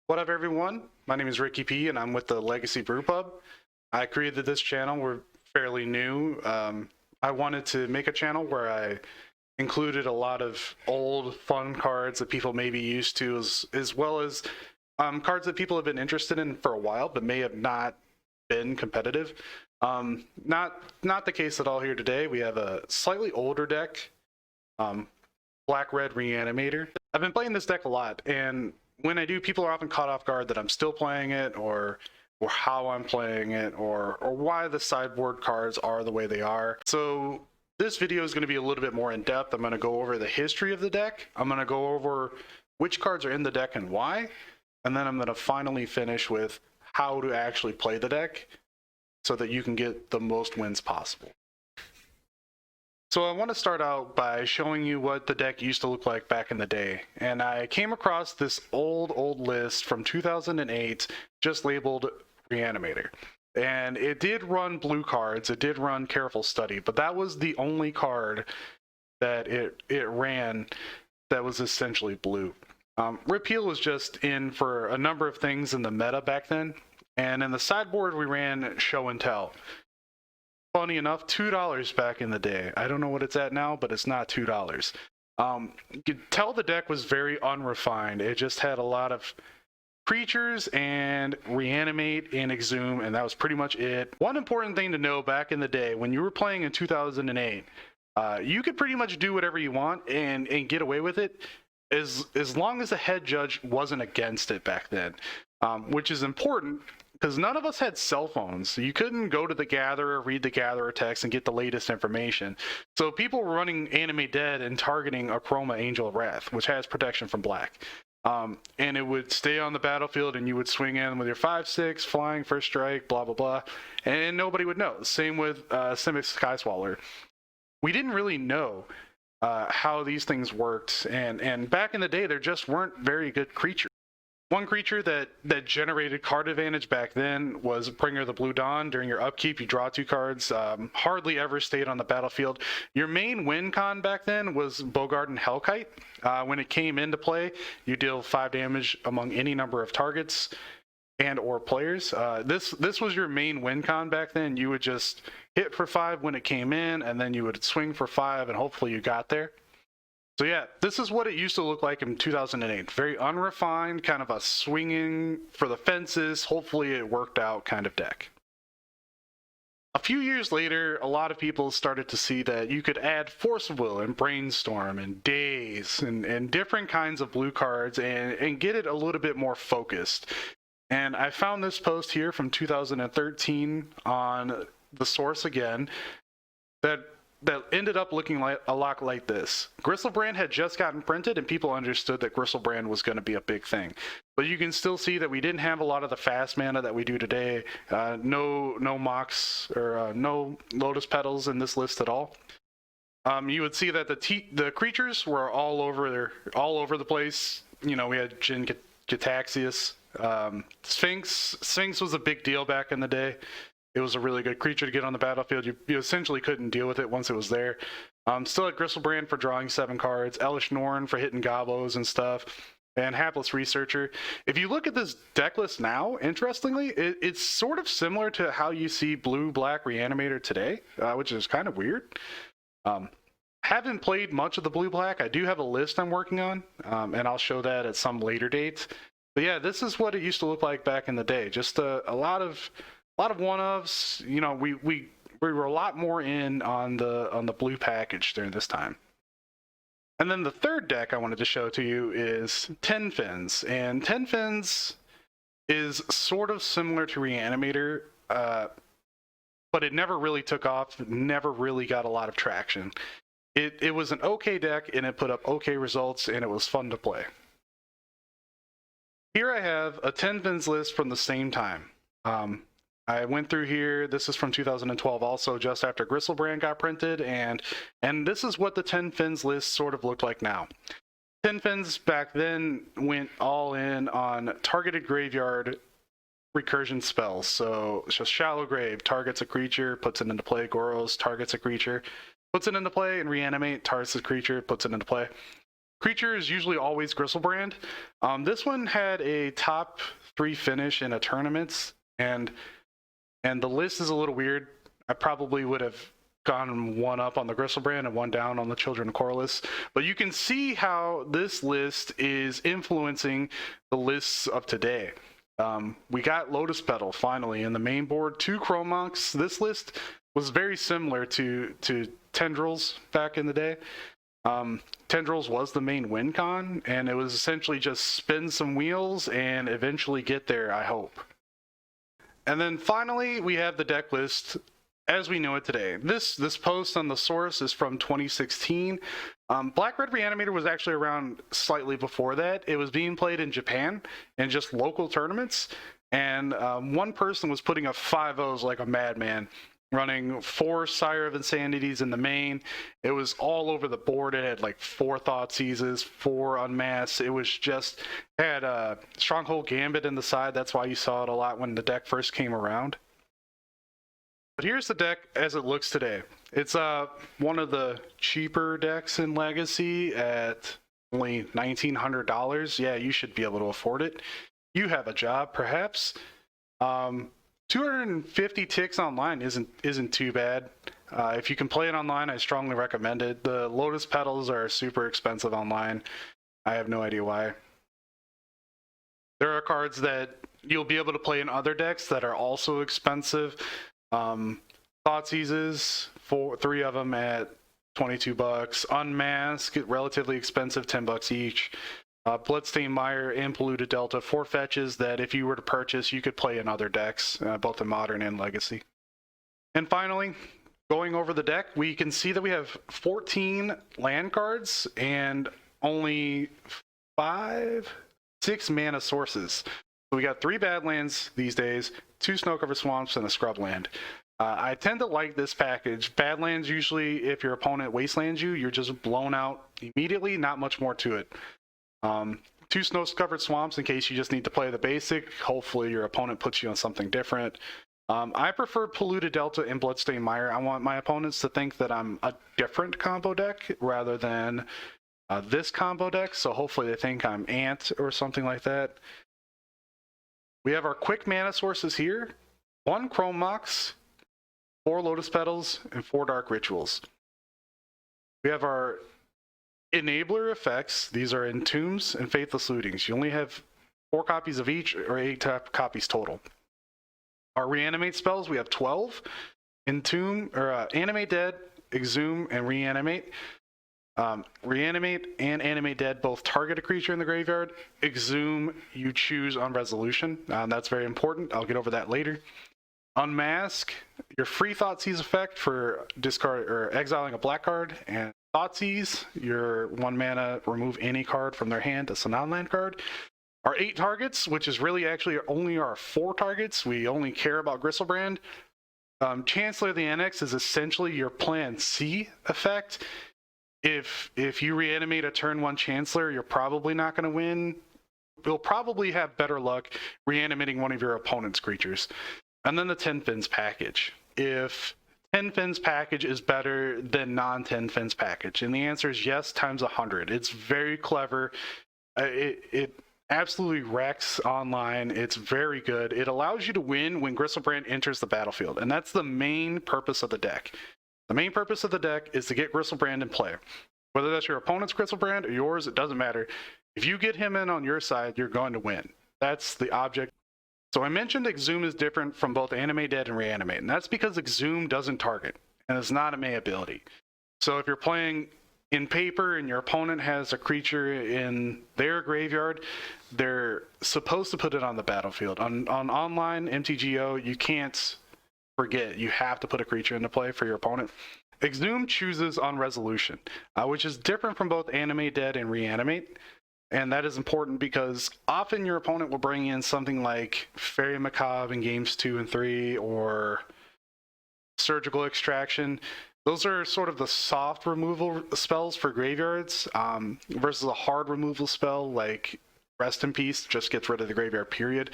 What up, everyone? My name is Ricky P, and I'm with the Legacy Brewpub. I created this channel. We're fairly new. I wanted to make a channel where I included a lot of old, fun cards that people may be used to, as well as cards that people have been interested in for a while, but may have not been competitive. Not the case at all here today. We have a slightly older deck, Black-Red Reanimator. I've been playing this deck a lot, and when I do, people are often caught off guard that I'm still playing it, or how I'm playing it, or why the sideboard cards are the way they are. So this video is going to be a little bit more in depth. I'm going to go over the history of the deck. I'm going to go over which cards are in the deck and why, and then I'm going to finally finish with how to actually play the deck so that you can get the most wins possible. So I want to start out by showing you what the deck used to look like back in the day. And I came across this old list from 2008 just labeled Reanimator. And it did run blue cards, it did run Careful Study, but that was the only card that it ran that was essentially blue. Repeal was just in for a number of things in the meta back then. And in the sideboard we ran Show and Tell. Funny enough, $2 back in the day. I don't know what it's at now, but it's not $2. You could tell the deck was very unrefined. It just had a lot of creatures and Reanimate and Exhume, and that was pretty much it. One important thing to know back in the day, when you were playing in 2008, you could pretty much do whatever you want and get away with it as long as the head judge wasn't against it back then, which is important. Because none of us had cell phones, so you couldn't go to the Gatherer, read the Gatherer text, and get the latest information. So people were running Animate Dead and targeting Achroma Angel of Wrath, which has protection from black. And it would stay on the battlefield, and you would swing in with your 5/6, flying, first strike, blah, blah, blah. And nobody would know. Same with Simic Skyswaller. We didn't really know how these things worked. And back in the day, there just weren't very good creatures. One creature that generated card advantage back then was Bringer of the Blue Dawn. During your upkeep, you draw 2 cards. Hardly ever stayed on the battlefield. Your main win con back then was Bogarden Hellkite. When it came into play, you deal 5 damage among any number of targets and or players. This was your main win con back then. You would just hit for 5 when it came in, and then you would swing for 5, and hopefully you got there. So yeah, this is what it used to look like in 2008. Very unrefined, kind of a swinging for the fences, hopefully it worked out kind of deck. A few years later, a lot of people started to see that you could add Force of Will and Brainstorm and Daze and different kinds of blue cards and get it a little bit more focused. And I found this post here from 2013 on the source again that ended up looking like a lot like this. Gristlebrand had just gotten printed, and people understood that Gristlebrand was going to be a big thing. But you can still see that we didn't have a lot of the fast mana that we do today. No Mox or no Lotus Petals in this list at all. You would see that the creatures were all over the place. You know, we had Jin Gitaxias, Sphinx was a big deal back in the day. It was a really good creature to get on the battlefield. You essentially couldn't deal with it once it was there. Still had Gristlebrand for drawing 7 cards, Elish Norn for hitting gobos and stuff, and Hapless Researcher. If you look at this deck list now, interestingly, it's sort of similar to how you see Blue-Black Reanimator today, which is kind of weird. Haven't played much of the Blue-Black. I do have a list I'm working on, and I'll show that at some later date. But yeah, this is what it used to look like back in the day. Just a lot of one-ofs. You know, we were a lot more in on the blue package during this time. And then the third deck I wanted to show to you is 10 Fins. And 10 Fins is sort of similar to Reanimator, but it never really took off, never really got a lot of traction. It was an okay deck, and it put up okay results, and it was fun to play. Here I have a 10 Fins list from the same time. I went through here. This is from 2012 also, just after Gristlebrand got printed, and this is what the 10 Fins list sort of looked like now. 10 Fins back then went all in on targeted graveyard recursion spells. So it's just Shallow Grave, targets a creature, puts it into play. Goros, targets a creature, puts it into play, and Reanimate, targets a creature, puts it into play. Creature is usually always Gristlebrand. This one had a top 3 finish in a tournament, and the list is a little weird. I probably would have gone one up on the Gristlebrand and one down on the Children of Corliss, but you can see how this list is influencing the lists of today. We got Lotus Petal finally in the main board, 2 Chrome Monks. This list was very similar to Tendrils back in the day. Tendrils was the main win con, and it was essentially just spin some wheels and eventually get there, I hope. And then finally, we have the deck list as we know it today. This post on the source is from 2016. Black-Red Reanimator was actually around slightly before that. It was being played in Japan in just local tournaments, and one person was putting up 5-0s like a madman, running 4 Sire of Insanities in the main. It was all over the board. It had like 4 Thoughtseizes, 4 Unmasked. It was just, had a Stronghold Gambit in the side. That's why you saw it a lot when the deck first came around. But here's the deck as it looks today. It's one of the cheaper decks in Legacy at only $1,900. Yeah, you should be able to afford it. You have a job, perhaps. 250 ticks online isn't too bad. If you can play it online, I strongly recommend it. The Lotus Petals are super expensive online. I have no idea why. There are cards that you'll be able to play in other decks that are also expensive. Thoughtseizes, 3 of them at $22. Unmasked, relatively expensive, $10 each. Bloodstained Mire and Polluted Delta, 4 fetches that if you were to purchase, you could play in other decks, both in Modern and Legacy. And finally, going over the deck, we can see that we have 14 land cards and only 6 mana sources. So we got 3 Badlands these days, 2 Snowcovered Swamps, and a Scrub Land. I tend to like this package. Badlands, usually, if your opponent wastelands you, you're just blown out immediately, not much more to it. 2 Snow-Covered Swamps in case you just need to play the basic. Hopefully your opponent puts you on something different. I prefer Polluted Delta and Bloodstained Mire. I want my opponents to think that I'm a different combo deck rather than this combo deck, so hopefully they think I'm Ant or something like that. We have our quick mana sources here. 1 Chrome Mox, 4 Lotus Petals, and 4 Dark Rituals. We have our enabler effects. These are Entombs and Faithless Lootings. You only have 4 copies of each, or 8 copies total. Our reanimate spells, we have 12. Entomb, or Animate Dead, Exhume, and Reanimate. Reanimate and Animate Dead both target a creature in the graveyard. Exhume, you choose on resolution. That's very important. I'll get over that later. Unmask, your free Thoughtseize effect for discard or exiling a black card, and Thoughtseize, your 1 mana remove any card from their hand. That's a non-land card. Our 8 targets, which is really actually only our 4 targets. We only care about Gristlebrand. Chancellor of the Annex is essentially your Plan C effect. If you reanimate a turn 1 Chancellor, you're probably not going to win. You'll probably have better luck reanimating one of your opponent's creatures. And then the 10 Fins package. If 10 Fins package is better than non-10 Fins package, and the answer is yes times 100. It's very clever. It absolutely wrecks online. It's very good. It allows you to win when Gristlebrand enters the battlefield, and that's the main purpose of the deck. The main purpose of the deck is to get Gristlebrand in play. Whether that's your opponent's Gristlebrand or yours, it doesn't matter. If you get him in on your side, you're going to win. That's the object. So I mentioned Exhume is different from both Animate Dead and Reanimate, and that's because Exhume doesn't target, and it's not a May ability. So if you're playing in paper and your opponent has a creature in their graveyard, they're supposed to put it on the battlefield. On online MTGO, you can't forget. You have to put a creature into play for your opponent. Exhume chooses on resolution, which is different from both Animate Dead and Reanimate. And that is important because often your opponent will bring in something like Fairy Macabre in games 2 and 3, or Surgical Extraction. Those are sort of the soft removal spells for graveyards, versus a hard removal spell like Rest in Peace, just gets rid of the graveyard, period.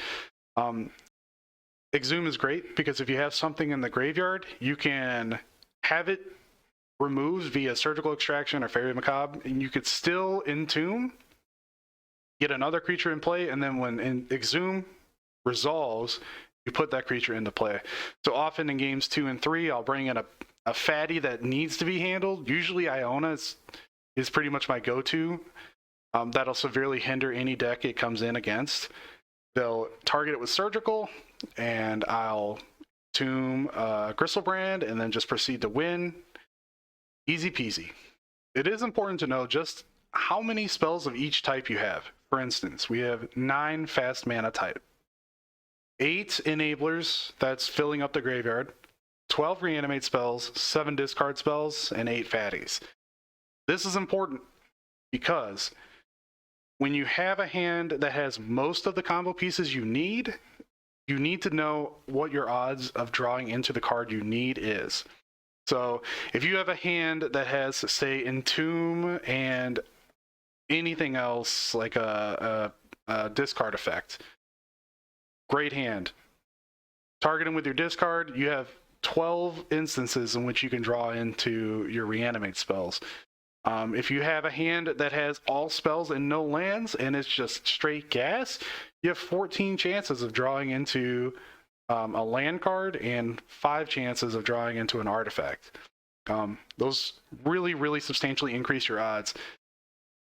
Exhume is great because if you have something in the graveyard, you can have it removes via surgical extraction or fairy macabre, and you could still entomb, get another creature in play, and then when exhume resolves, you put that creature into play. So often in games 2 and 3, I'll bring in a fatty that needs to be handled. Usually Iona is pretty much my go-to. That'll severely hinder any deck it comes in against. They'll target it with surgical, and I'll tomb Gristlebrand, and then just proceed to win. Easy peasy. It is important to know just how many spells of each type you have. For instance, we have 9 fast mana type, 8 enablers, that's filling up the graveyard, 12 reanimate spells, 7 discard spells, and 8 fatties. This is important because when you have a hand that has most of the combo pieces you need to know what your odds of drawing into the card you need is. So if you have a hand that has, say, Entomb and anything else like a discard effect, great hand. Target him with your discard, you have 12 instances in which you can draw into your reanimate spells. If you have a hand that has all spells and no lands and it's just straight gas, you have 14 chances of drawing into a land card and 5 chances of drawing into an artifact. Those really, really substantially increase your odds.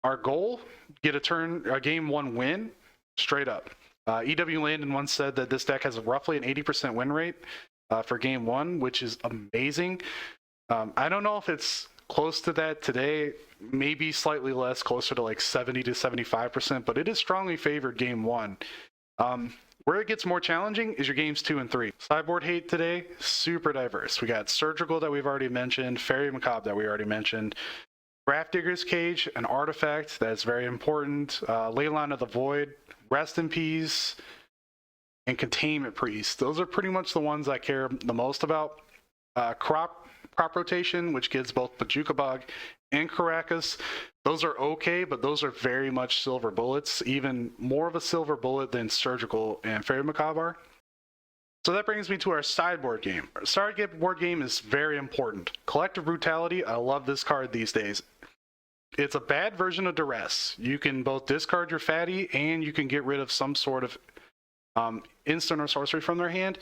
Our goal, get a game 1 win, straight up. EW Landon once said that this deck has roughly an 80% win rate for game 1, which is amazing. I don't know if it's close to that today, maybe slightly less, closer to like 70 to 75%, but it is strongly favored game 1. Where it gets more challenging is your games 2 and 3. Sideboard hate today, super diverse. We got Surgical that we've already mentioned, Fairy Macabre that we already mentioned, Grafdigger's Cage, an artifact that's very important, Leyline of the Void, Rest in Peace, and Containment Priest. Those are pretty much the ones I care the most about. Crop Rotation, which gives both Bajuka Bog and Karakas. Those are okay, but those are very much silver bullets, even more of a silver bullet than Surgical and Fairy Macabre are. So that brings me to our sideboard game. Our sideboard game is very important. Collective Brutality, I love this card these days. It's a bad version of Duress. You can both discard your fatty and you can get rid of some sort of instant or sorcery from their hand.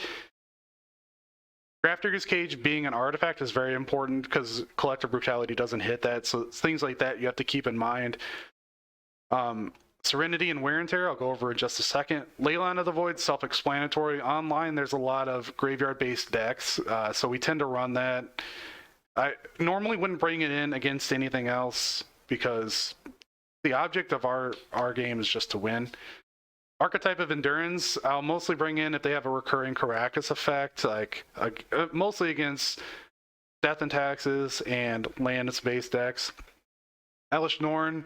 Grafdigger's Cage being an artifact is very important because Collective Brutality doesn't hit that, so things like that you have to keep in mind. Serenity and Wear and Tear, I'll go over in just a second. Leyline of the Void, self-explanatory. Online, there's a lot of graveyard-based decks, so we tend to run that. I normally wouldn't bring it in against anything else because the object of our game is just to win. Archetype of Endurance, I'll mostly bring in if they have a recurring Karakas effect, like mostly against Death and Taxes and land-based decks. Elish Norn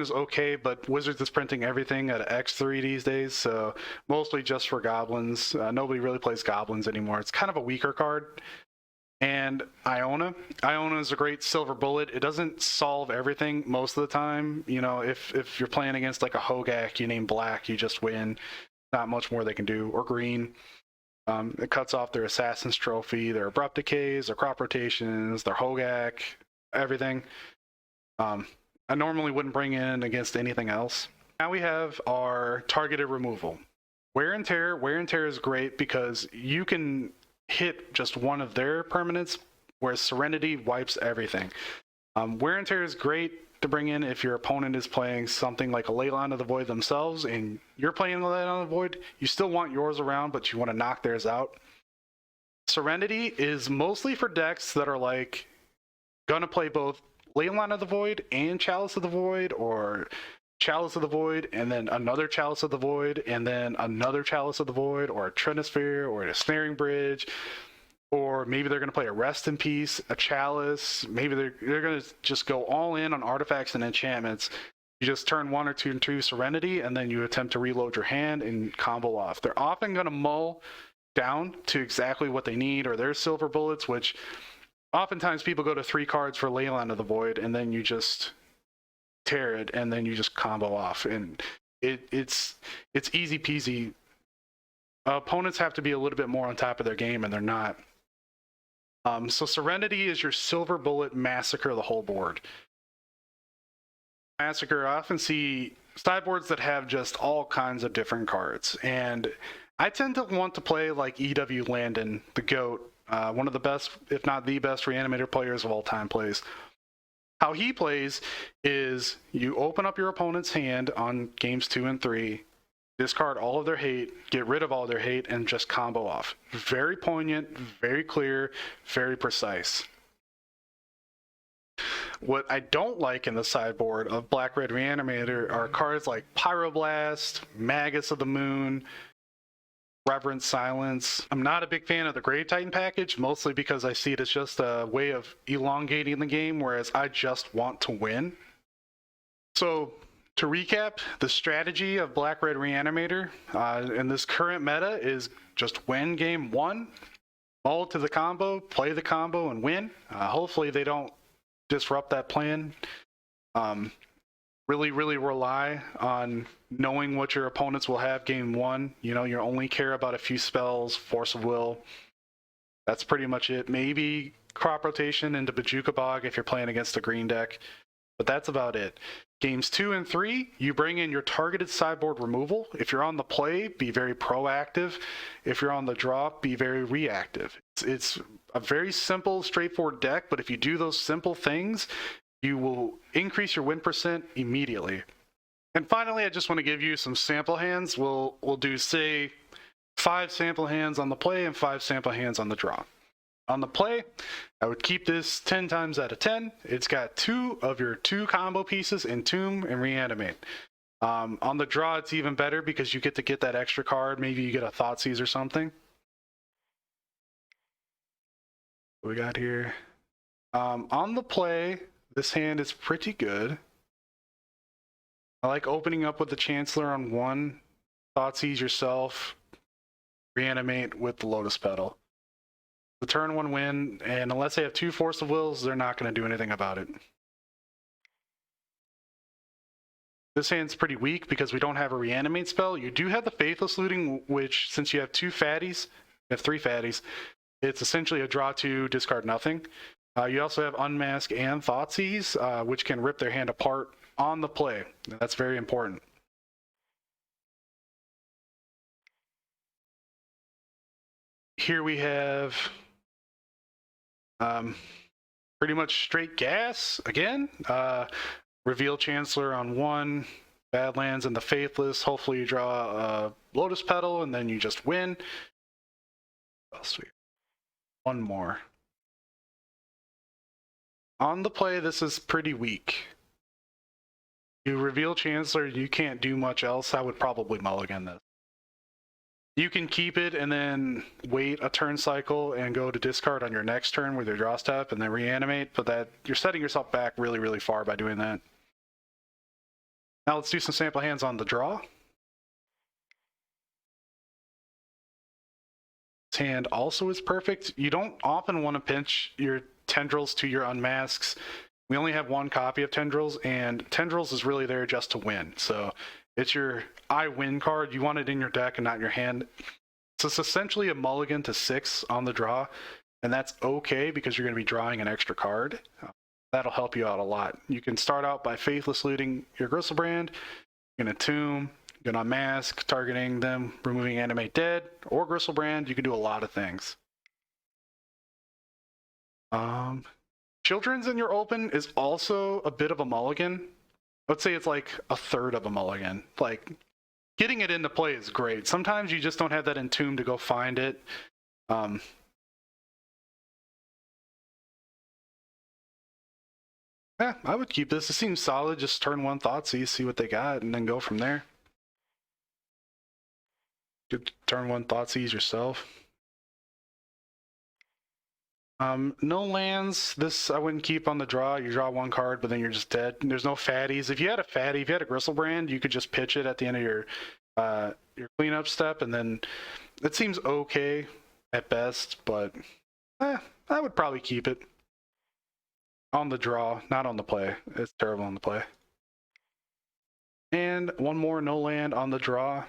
is okay, but Wizards is printing everything at X3 these days, so mostly just for goblins. Nobody really plays goblins anymore. It's kind of a weaker card. And Iona is a great silver bullet. It doesn't solve everything most of the time. You know, if you're playing against like a Hogak, you name black, you just win. Not much more they can do. Or green. It cuts off their Assassin's Trophy, their Abrupt Decays, their Crop Rotations, their Hogak, everything. I normally wouldn't bring in against anything else. Now we have our targeted removal. Wear and Tear is great because you can hit just one of their permanents, whereas Serenity wipes everything. Wear and Tear is great to bring in if your opponent is playing something like a Leyline of the Void themselves and you're playing a Leyline of the Void. You still want yours around, but you want to knock theirs out. Serenity is mostly for decks that are like gonna play both Leyline of the Void and Chalice of the Void, or Chalice of the Void and then another Chalice of the Void and then another Chalice of the Void, or a Trinisphere, or a Snaring Bridge, or maybe they're going to play a Rest in Peace, a Chalice. Maybe they're going to just go all in on artifacts and enchantments. You just turn 1 or 2 into Serenity, and then you attempt to reload your hand and combo off. They're often going to mull down to exactly what they need, or their silver bullets, which oftentimes people go to 3 cards for Leyline of the Void, and then you just tear it, and then you just combo off, and it's easy peasy. Opponents have to be a little bit more on top of their game, and they're not. So Serenity is your silver bullet massacre the whole board. Massacre, I often see sideboards that have just all kinds of different cards, and I tend to want to play like E.W. Landon, the GOAT, one of the best, if not the best, Reanimator players of all time plays. How he plays is you open up your opponent's hand on games 2 and 3, discard all of their hate, get rid of all their hate, and just combo off. Very poignant, very clear, very precise. What I don't like in the sideboard of Black Red Reanimator are cards like Pyroblast, Magus of the Moon, Reverent Silence. I'm not a big fan of the Grave Titan package, mostly because I see it as just a way of elongating the game, whereas I just want to win. So, to recap, the strategy of Black Red Reanimator in this current meta is just win game 1, mull to the combo, play the combo, and win. Hopefully they don't disrupt that plan. Really rely on knowing what your opponents will have game 1. You know, you only care about a few spells, Force of Will. That's pretty much it. Maybe crop rotation into Bajuka Bog if you're playing against a green deck, but that's about it. Games 2 and 3, you bring in your targeted sideboard removal. If you're on the play, be very proactive. If you're on the draw, be very reactive. It's a very simple, straightforward deck, but if you do those simple things, you will increase your win percent immediately. And finally, I just want to give you some sample hands. We'll do, say, 5 sample hands on the play and 5 sample hands on the draw. On the play, I would keep this 10 times out of 10. It's got 2 of your 2 combo pieces, Entomb and Reanimate. On the draw, it's even better because you get to get that extra card. Maybe you get a Thoughtseize or something. What we got here? On the play, this hand is pretty good. I like opening up with the Chancellor on 1, Thoughtseize yourself, Reanimate with the Lotus Petal. The turn 1 win, and unless they have 2 Force of Wills, they're not going to do anything about it. This hand's pretty weak because we don't have a Reanimate spell. You do have the Faithless Looting, which, since you have 2 fatties, you have 3 fatties, it's essentially a draw 2, discard nothing. You also have Unmask and Thoughtseize, which can rip their hand apart on the play. That's very important. Here we have pretty much straight gas again. Reveal Chancellor on 1, Badlands and the Faithless. Hopefully you draw a Lotus Petal and then you just win. Oh, sweet. One more. On the play, this is pretty weak. You reveal Chancellor, you can't do much else. I would probably mulligan this. You can keep it and then wait a turn cycle and go to discard on your next turn with your draw step and then reanimate, but that you're setting yourself back really far by doing that. Now let's do some sample hands on the draw. This hand also is perfect. You don't often want to pinch your Tendrils to your Unmasks. We only have 1 copy of Tendrils, and Tendrils is really there just to win. So it's your I win card. You want it in your deck and not in your hand. So it's essentially a mulligan to 6 on the draw, and that's okay because you're going to be drawing an extra card. That'll help you out a lot. You can start out by Faithless Looting your Gristlebrand. You can Entomb, you can Unmask, targeting them, removing Animate Dead, or Gristlebrand. You can do a lot of things. Children's in your open is also a bit of a mulligan. Let's say it's like a third of a mulligan. Like, getting it into play is great. Sometimes you just don't have that Entomb to go find it. Yeah, I would keep this. It seems solid. Just turn 1 Thoughtseize, see what they got, and then go from there. You could turn 1 Thoughtseize yourself. No lands. This I wouldn't keep on the draw. You draw 1 card, but then you're just dead. There's no fatties. If you had a fatty, if you had a Gristlebrand, you could just pitch it at the end of your cleanup step, and then it seems okay at best, but I would probably keep it. On the draw, not on the play. It's terrible on the play. And 1 more no land on the draw.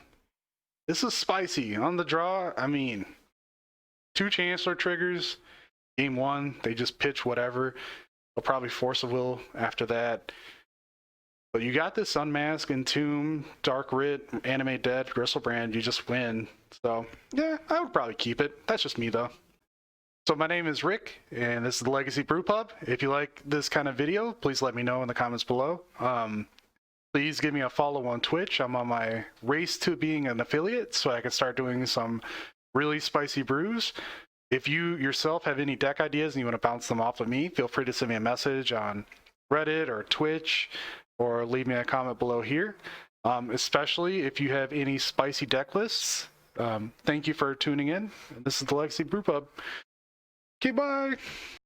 This is spicy. On the draw, I mean, 2 Chancellor triggers. Game 1, they just pitch whatever. They'll probably force a will after that. But you got this Unmask, Entomb, Dark Writ, Animate Dead, Gristlebrand, you just win. So, yeah, I would probably keep it. That's just me, though. So my name is Rick, and this is the Legacy Brewpub. If you like this kind of video, please let me know in the comments below. Please give me a follow on Twitch. I'm on my race to being an affiliate, so I can start doing some really spicy brews. If you yourself have any deck ideas and you want to bounce them off of me, feel free to send me a message on Reddit or Twitch, or leave me a comment below here. Especially if you have any spicy deck lists. Thank you for tuning in. This is the Legacy Brewpub. Okay, bye.